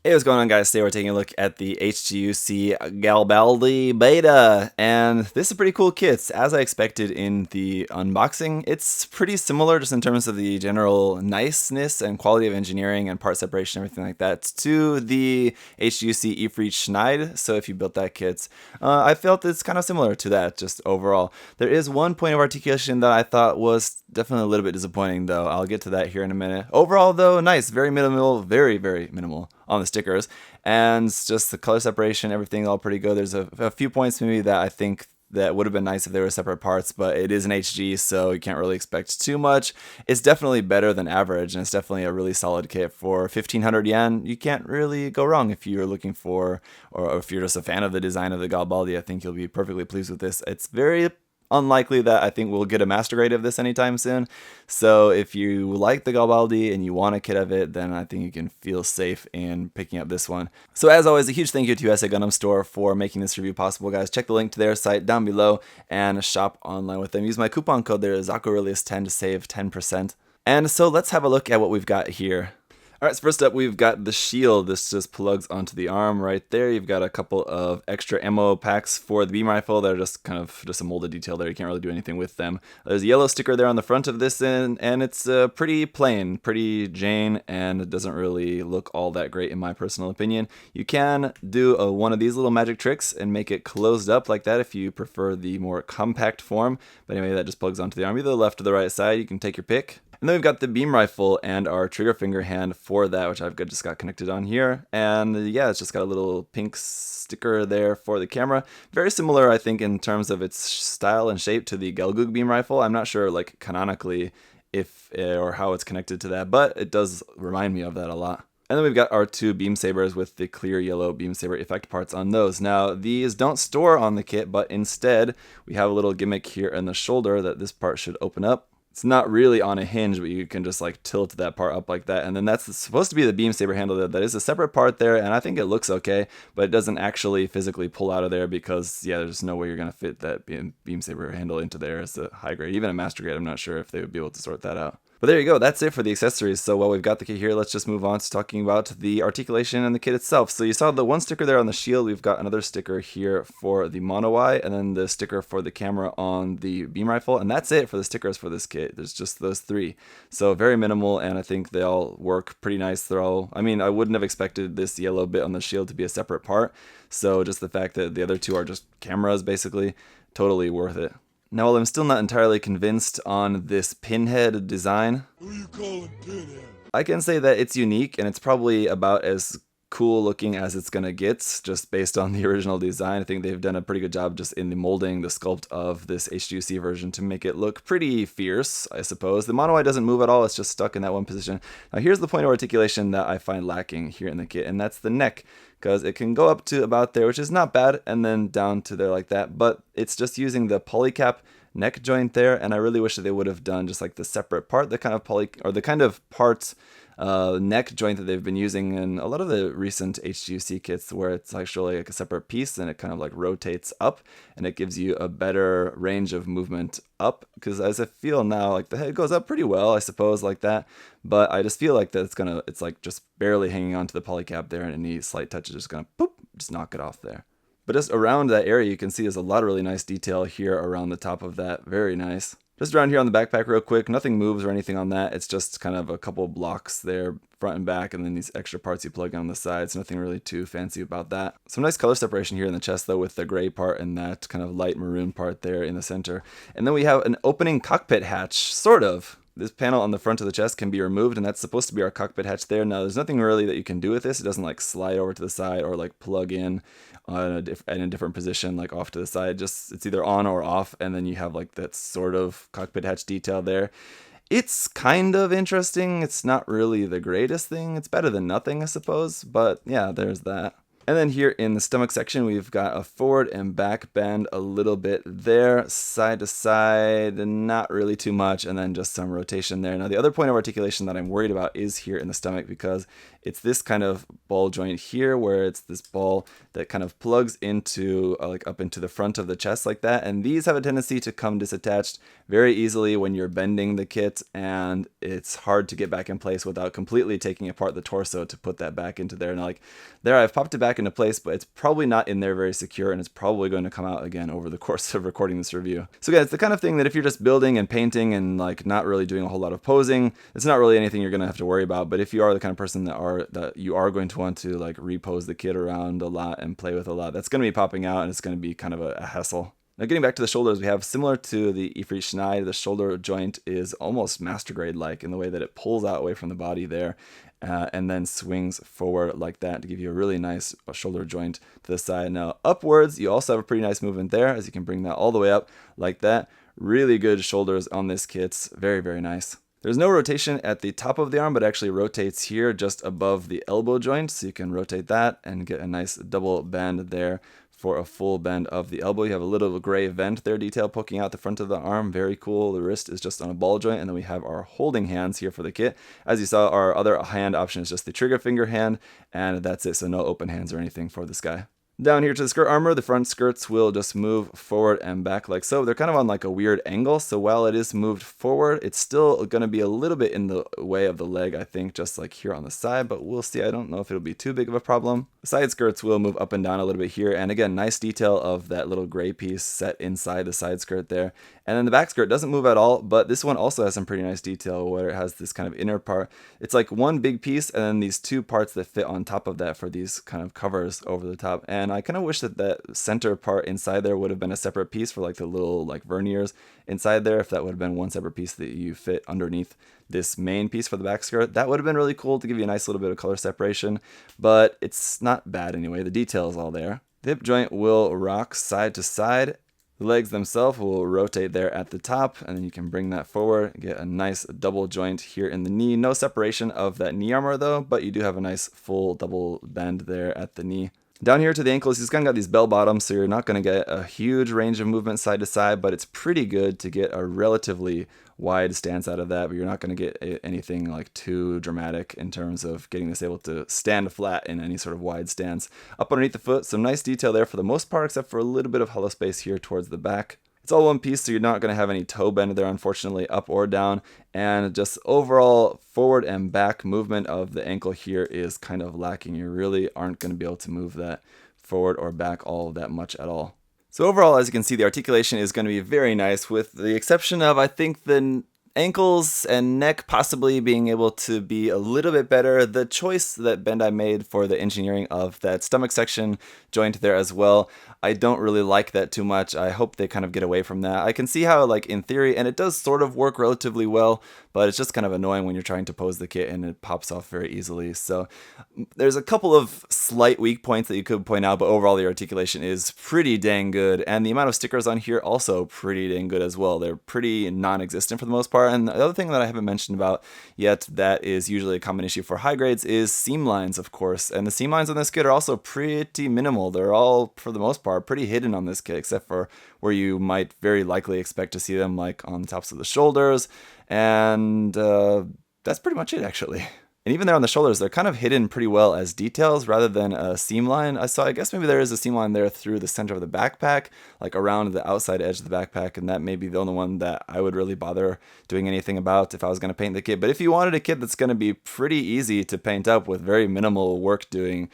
Hey, what's going on, guys? Today we're taking a look at the HGUC Galbaldy Beta, and this is a pretty cool kit. As I expected in the unboxing, it's pretty similar just in terms of the general niceness and quality of engineering and part separation, everything like that, to the HGUC Ifrit Schneid. So if you built that kit, I felt it's kind of similar to that, just overall. There is one point of articulation that I thought was definitely a little bit disappointing, though. I'll get to that here in a minute. Overall, though, nice. Very minimal, very, very minimal on the stickers, and just the color separation, everything all pretty good. There's a few points maybe that I think that would have been nice if they were separate parts, but it is an HG, so you can't really expect too much. It's definitely better than average, and it's definitely a really solid kit for 1,500 yen. You can't really go wrong if you're looking for, or if you're just a fan of the design of the Galbaldy. I think you'll be perfectly pleased with this. It's very unlikely that I think we'll get a master grade of this anytime soon. So if you like the Galbaldy and you want a kit of it, then I think you can feel safe in picking up this one. So as always, a huge thank you to USA Gundam Store for making this review possible, guys. Check the link to their site down below and shop online with them. Use my coupon code there, ZakuAurelius10, to save 10%. And so let's have a look at what we've got here. Alright, so first up we've got the shield. This just plugs onto the arm right there. You've got a couple of extra ammo packs for the beam rifle that are just kind of just a molded detail there. You can't really do anything with them. There's a yellow sticker there on the front of this, and it's pretty plain, pretty Jane, and it doesn't really look all that great in my personal opinion. You can do one of these little magic tricks and make it closed up like that if you prefer the more compact form. But anyway, that just plugs onto the arm, either the left or the right side. You can take your pick. And then we've got the beam rifle and our trigger finger hand for that, which I've just got connected on here. And yeah, it's just got a little pink sticker there for the camera. Very similar, I think, in terms of its style and shape to the Galbaldy beam rifle. I'm not sure, like, canonically if or how it's connected to that, but it does remind me of that a lot. And then we've got our two beam sabers with the clear yellow beam saber effect parts on those. Now, these don't store on the kit, but instead we have a little gimmick here in the shoulder that this part should open up. It's not really on a hinge, but you can just like tilt that part up like that. And then that's supposed to be the beam saber handle there. That is a separate part there, and I think it looks okay, but it doesn't actually physically pull out of there because, yeah, there's no way you're going to fit that beam saber handle into there as a high grade. Even a master grade, I'm not sure if they would be able to sort that out. But there you go, that's it for the accessories. So while we've got the kit here, let's just move on to talking about the articulation and the kit itself. So you saw the one sticker there on the shield. We've got another sticker here for the mono eye, and then the sticker for the camera on the beam rifle. And that's it for the stickers for this kit. There's just those three. So very minimal, and I think they all work pretty nice. They're all, I mean, I wouldn't have expected this yellow bit on the shield to be a separate part. So just the fact that the other two are just cameras, basically, totally worth it. Now, while I'm still not entirely convinced on this pinhead design, Who you calling pinhead? I can say that it's unique, and it's probably about as cool looking as it's gonna get, just based on the original design. I think they've done a pretty good job just in the molding, the sculpt of this HGUC version to make it look pretty fierce, I suppose. The mono eye doesn't move at all, it's just stuck in that one position. Now here's the point of articulation that I find lacking here in the kit, and that's the neck, because it can go up to about there, which is not bad, and then down to there like that, but it's just using the polycap neck joint there, and I really wish that they would have done just like the separate part, the kind of part neck joint that they've been using in a lot of the recent HGUC kits, where it's actually like a separate piece and it kind of like rotates up, and it gives you a better range of movement up. Because as I feel now, like the head goes up pretty well, I suppose, like that, but I just feel like that it's like just barely hanging onto the polycap there, and any slight touch is just gonna poop, just knock it off there. But just around that area, you can see there's a lot of really nice detail here around the top of that. Very nice. Just around here on the backpack real quick, nothing moves or anything on that. It's just kind of a couple blocks there, front and back, and then these extra parts you plug in on the sides. Nothing really too fancy about that. Some nice color separation here in the chest, though, with the gray part and that kind of light maroon part there in the center. And then we have an opening cockpit hatch, sort of. This panel on the front of the chest can be removed, and that's supposed to be our cockpit hatch there. Now, there's nothing really that you can do with this. It doesn't like slide over to the side or like plug in in a different position, like off to the side. Just it's either on or off, and then you have like that sort of cockpit hatch detail there. It's kind of interesting. It's not really the greatest thing. It's better than nothing, I suppose. But yeah, there's that. And then here in the stomach section, we've got a forward and back bend a little bit there, side to side, not really too much, and then just some rotation there. Now, the other point of articulation that I'm worried about is here in the stomach, because It's this kind of ball joint here where it's this ball that kind of plugs into like up into the front of the chest like that, and these have a tendency to come disattached very easily when you're bending the kit, and it's hard to get back in place without completely taking apart the torso to put that back into there. And like there, I've popped it back into place, but it's probably not in there very secure, and it's probably going to come out again over the course of recording this review. So again, it's the kind of thing that if you're just building and painting and like not really doing a whole lot of posing, it's not really anything you're going to have to worry about. But if you are the kind of person that you are going to want to like repose the kit around a lot and play with a lot, that's going to be popping out, and it's going to be kind of a hassle. Now getting back to the shoulders, we have similar to the Ifrit Schneid, the shoulder joint is almost master grade like in the way that it pulls out away from the body there and then swings forward like that to give you a really nice shoulder joint to the side. Now upwards, you also have a pretty nice movement there as you can bring that all the way up like that. Really good shoulders on this kit, very, very nice. There's no rotation at the top of the arm, but it actually rotates here just above the elbow joint, so you can rotate that and get a nice double bend there for a full bend of the elbow. You have a little gray vent there detail poking out the front of the arm. Very cool. The wrist is just on a ball joint, and then we have our holding hands here for the kit. As you saw, our other hand option is just the trigger finger hand, and that's it, so no open hands or anything for this guy. Down here to the skirt armor, the front skirts will just move forward and back like so. They're kind of on like a weird angle, so while it is moved forward, it's still going to be a little bit in the way of the leg, I think, just like here on the side, but we'll see. I don't know if it'll be too big of a problem. The side skirts will move up and down a little bit here, and again, nice detail of that little gray piece set inside the side skirt there. And then the back skirt doesn't move at all, but this one also has some pretty nice detail where it has this kind of inner part. It's like one big piece and then these two parts that fit on top of that for these kind of covers over the top. And I kind of wish that that center part inside there would have been a separate piece for like the little like verniers inside there. If that would have been one separate piece that you fit underneath this main piece for the back skirt, that would have been really cool to give you a nice little bit of color separation, but it's not bad anyway. The detail is all there. The hip joint will rock side to side. The legs themselves will rotate there at the top, and then you can bring that forward, get a nice double joint here in the knee. No separation of that knee armor though, but you do have a nice full double bend there at the knee. Down here to the ankles, he's kind of got these bell bottoms, so you're not going to get a huge range of movement side to side, but it's pretty good to get a relatively wide stance out of that, but you're not going to get anything like too dramatic in terms of getting this able to stand flat in any sort of wide stance. Up underneath the foot, some nice detail there for the most part, except for a little bit of hollow space here towards the back. It's all one piece, so you're not going to have any toe bend there, unfortunately, up or down. And just overall forward and back movement of the ankle here is kind of lacking. You really aren't going to be able to move that forward or back all that much at all. So overall, as you can see, the articulation is going to be very nice, with the exception of, I think, the ankles and neck possibly being able to be a little bit better. The choice that Bandai made for the engineering of that stomach section joint there as well, I don't really like that too much. I hope they kind of get away from that. I can see how, like, in theory, and it does sort of work relatively well, but it's just kind of annoying when you're trying to pose the kit and it pops off very easily. So there's a couple of slight weak points that you could point out, but overall the articulation is pretty dang good, and the amount of stickers on here also pretty dang good as well. They're pretty non-existent for the most part. And the other thing that I haven't mentioned about yet that is usually a common issue for high grades is seam lines, of course. And the seam lines on this kit are also pretty minimal. They're all, for the most part, pretty hidden on this kit, except for where you might very likely expect to see them, like on the tops of the shoulders. And that's pretty much it, actually. And even there on the shoulders, they're kind of hidden pretty well as details rather than a seam line. I guess maybe there is a seam line there through the center of the backpack, like around the outside edge of the backpack, and that may be the only one that I would really bother doing anything about if I was going to paint the kit. But if you wanted a kit that's going to be pretty easy to paint up with very minimal work doing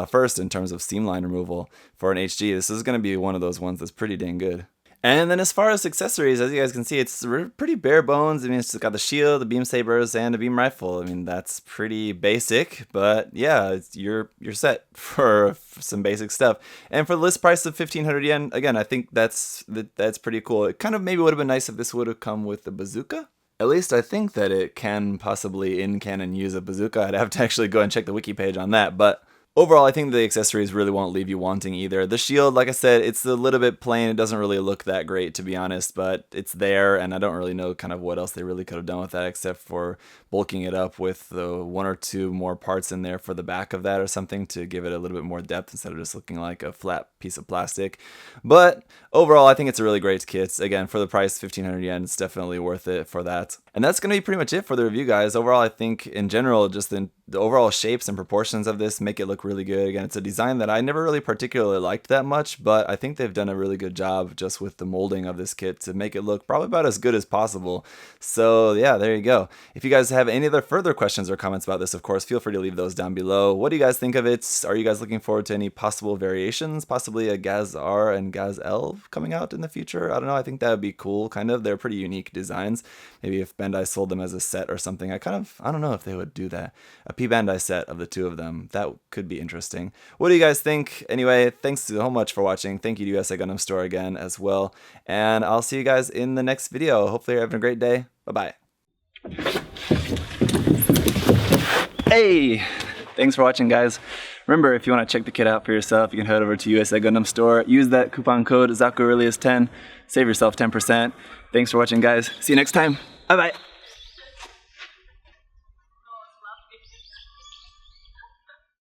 first in terms of seam line removal for an HG, this is going to be one of those ones that's pretty dang good. And then as far as accessories, as you guys can see, it's pretty bare bones. I mean, it's got the shield, the beam sabers, and a beam rifle. I mean, that's pretty basic, but yeah, you're set for some basic stuff. And for the list price of 1,500 yen, again, I think that's pretty cool. It kind of maybe would have been nice if this would have come with the bazooka. At least I think that it can possibly in canon use a bazooka. I'd have to actually go and check the wiki page on that, but overall, I think the accessories really won't leave you wanting either. The shield, like I said, it's a little bit plain. It doesn't really look that great, to be honest, but it's there, and I don't really know kind of what else they really could have done with that except for bulking it up with the one or two more parts in there for the back of that or something to give it a little bit more depth instead of just looking like a flat piece of plastic. But overall, I think it's a really great kit. Again, for the price, 1,500 yen, it's definitely worth it for that. And that's going to be pretty much it for the review, guys. Overall, I think in general, just the overall shapes and proportions of this make it look really good. Again, it's a design that I never really particularly liked that much, but I think they've done a really good job just with the molding of this kit to make it look probably about as good as possible. So yeah, there you go. If you guys have any other further questions or comments about this, of course, feel free to leave those down below. What do you guys think of it? Are you guys looking forward to any possible variations? Possibly a Gaz R and Gaz L coming out in the future? I don't know. I think that would be cool, kind of. They're pretty unique designs. Maybe if Bandai sold them as a set or something, I don't know if they would do that. A P Bandai set of the two of them. That could be interesting. What do you guys think? Anyway, thanks so much for watching. Thank you to USA Gundam Store again as well. And I'll see you guys in the next video. Hopefully you're having a great day. Bye-bye. Hey! Thanks for watching, guys. Remember, if you want to check the kit out for yourself, you can head over to USA Gundam Store. Use that coupon code ZakuAurelius10. Save yourself 10%. Thanks for watching, guys. See you next time. Bye-bye.